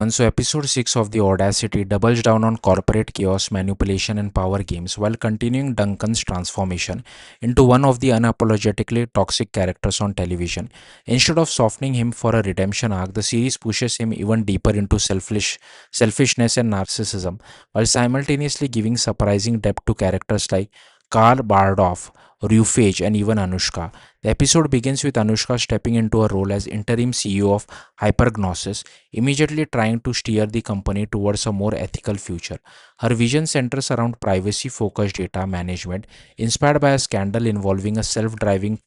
So, episode 6 of the Audacity doubles down on corporate chaos, manipulation, and power games while continuing Duncan's transformation into one of the unapologetically toxic characters on television. Instead of softening him for a redemption arc, the series pushes him even deeper into selfishness and narcissism, while simultaneously giving surprising depth to characters like Karl Bardolph, Rufage, and even Anushka. The episode begins with Anushka stepping into a role as interim CEO of Hypergnosis, immediately trying to steer the company towards a more ethical future. Her vision centers around privacy focused data management, inspired by a scandal involving a self driving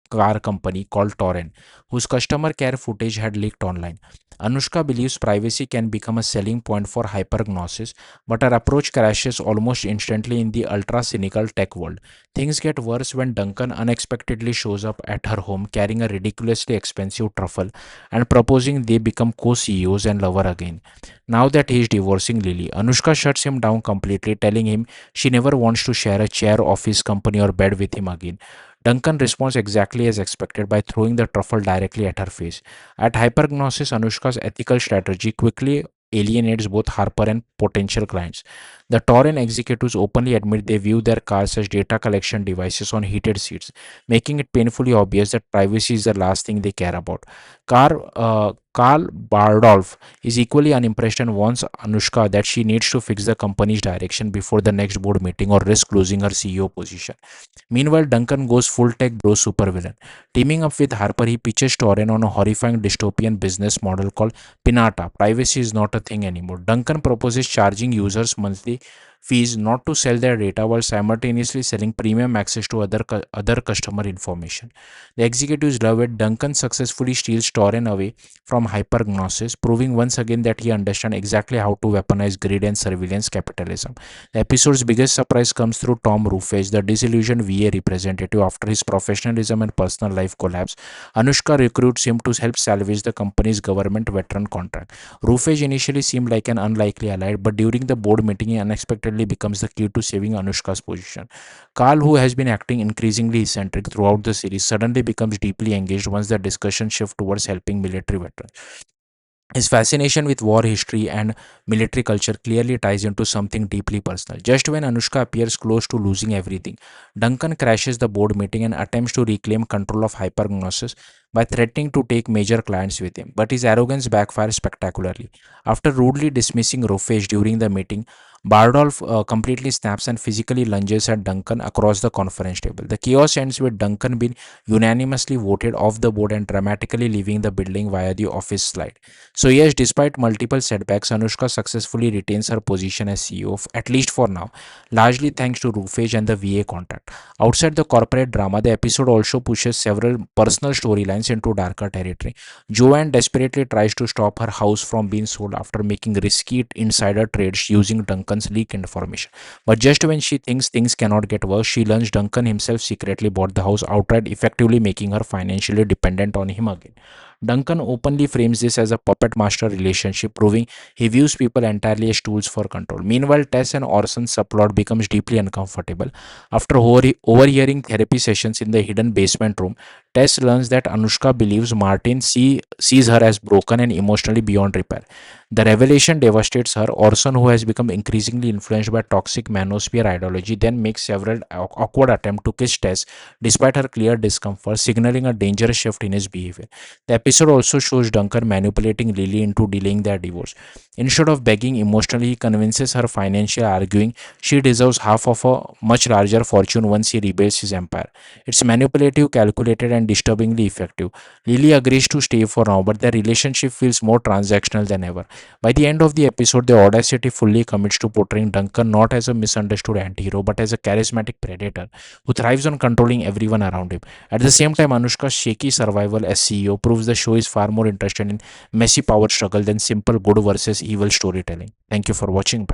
car company called Torrent, whose customer care footage had leaked online. Anushka believes privacy can become a selling point for hypergnosis, but her approach crashes almost instantly in the ultra cynical tech world. Things get worse when Duncan unexpectedly shows up at her home carrying a ridiculously expensive truffle and proposing they become co CEOs and lover again. Now that he is divorcing Lily, Anushka shuts him down completely, telling him she never wants to share a chair of his company or bed with him again. Duncan responds exactly as expected by throwing the truffle directly at her face. At Hypergnosis, Anushka's ethical strategy quickly alienates both Harper and potential clients. The Torrent executives openly admit they view their cars as data collection devices on heated seats, making it painfully obvious that privacy is the last thing they care about. Carl Bardolph is equally unimpressed and warns Anushka that she needs to fix the company's direction before the next board meeting or risk losing her CEO position. Meanwhile, Duncan goes full tech bro supervillain. Teaming up with Harper, he pitches Torren on a horrifying dystopian business model called Pinata. Privacy is not a thing anymore. Duncan proposes charging users monthly fees not to sell their data while simultaneously selling premium access to other customer information. The executives love it. Duncan successfully steals Torren away from hypergnosis, proving once again that he understands exactly how to weaponize greed and surveillance capitalism. The episode's biggest surprise comes through Tom Rufage, the disillusioned VA representative. After his professionalism and personal life collapse, Anushka recruits him to help salvage the company's government veteran contract. Rufage initially seemed like an unlikely ally, but during the board meeting, he unexpectedly becomes the key to saving Anushka's position. Carl, who has been acting increasingly eccentric throughout the series, suddenly becomes deeply engaged once the discussion shifts towards helping military veterans. His fascination with war history and military culture clearly ties into something deeply personal. Just when Anushka appears close to losing everything, Duncan crashes the board meeting and attempts to reclaim control of Hypergnosis by threatening to take major clients with him. But his arrogance backfires spectacularly. After rudely dismissing Rofesh during the meeting, Bardolph completely snaps and physically lunges at Duncan across the conference table. The chaos ends with Duncan being unanimously voted off the board and dramatically leaving the building via the office slide. So yes, despite multiple setbacks, Anushka successfully retains her position as CEO, at least for now, largely thanks to Rufage and the VA contract. Outside the corporate drama, the episode also pushes several personal storylines into darker territory. Joanne desperately tries to stop her house from being sold after making risky insider trades using Duncan's leak information. But just when she thinks things cannot get worse, she learns Duncan himself secretly bought the house outright, effectively making her financially dependent on him again. Duncan openly frames this as a puppet master relationship, proving he views people entirely as tools for control. Meanwhile, Tess and Orson's subplot becomes deeply uncomfortable. After overhearing therapy sessions in the hidden basement room, Tess learns that Anushka believes sees her as broken and emotionally beyond repair. The revelation devastates her. Orson, who has become increasingly influenced by toxic manosphere ideology, then makes several awkward attempts to kiss Tess despite her clear discomfort, signaling a dangerous shift in his behavior. The episode also shows Duncan manipulating Lily into delaying their divorce. Instead of begging emotionally, he convinces her financially, arguing she deserves half of a much larger fortune once he rebuilds his empire. It's manipulative, calculated, and disturbingly effective. Lily agrees to stay for now, but their relationship feels more transactional than ever. By the end of the episode, the Audacity fully commits to portraying Duncan not as a misunderstood antihero, but as a charismatic predator who thrives on controlling everyone around him. At the same time, Anushka's shaky survival as CEO proves the show is far more interested in messy power struggle than simple good versus evil storytelling. Thank you for watching. Bye.